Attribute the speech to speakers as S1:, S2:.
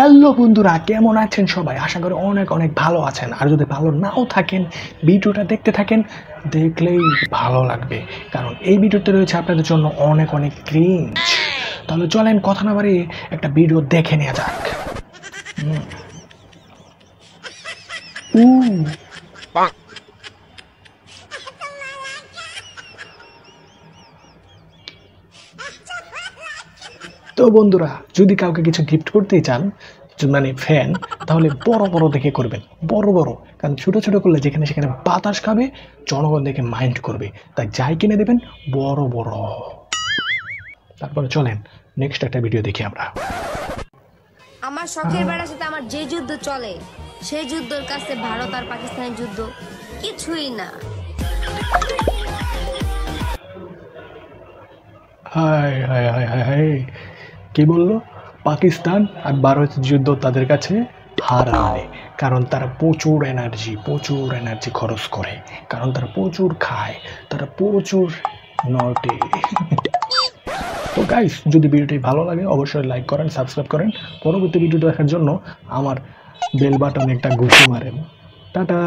S1: Hello বন্ধুরা, কেমন আছেন সবাই? আশা করি অনেক অনেক ভালো আছেন। আর যদি ভালো নাও থাকেন, ভিডিওটা দেখতে থাকেন, দেখলেই ভালো লাগবে, কারণ এই ভিডিওতে রয়েছে আপনাদের জন্য অনেক অনেক ক্রিঞ্জ। তাহলে চলেন কথা না বাড়িয়ে একটা ভিডিও দেখে নেওয়া যাক। তো বন্ধুরা, যদি কাউকে কিছু গিফট করতেই চান, মানে ফ্যান, তাহলে বড় বড় দেখে করবেন, বড় বড়। কারণ ছোট ছোট করলে যেখানে সেখানে বাতাস খাবে, জনগণ দেখে মাইন্ড করবে। তাই যাই কিনে দেবেন বড় বড়। তারপরে চলেন নেক্সট একটা ভিডিও দেখি আমরা।
S2: আমার শখের বেড়ার সাথে আমার যে যুদ্ধ চলে, সেই যুদ্ধের কাছে ভারত আর পাকিস্তানের যুদ্ধ কিছুই না।
S1: হায় হায় হায় হায় হায়, কি বললো? পাকিস্তান আর ভারতের যুদ্ধ তাদের কাছে হার মানে, কারণ তারা প্রচুর এনার্জি খরচ করে, কারণ তারা প্রচুর খায়, তারা প্রচুর নটে। তো গাইস, যদি ভিডিওটি ভালো লাগে অবশ্যই লাইক করেন, সাবস্ক্রাইব করেন। পরবর্তী ভিডিও দেখার জন্য আমার বেল বাটনে একটা ঘুষি মারেন। টাটা।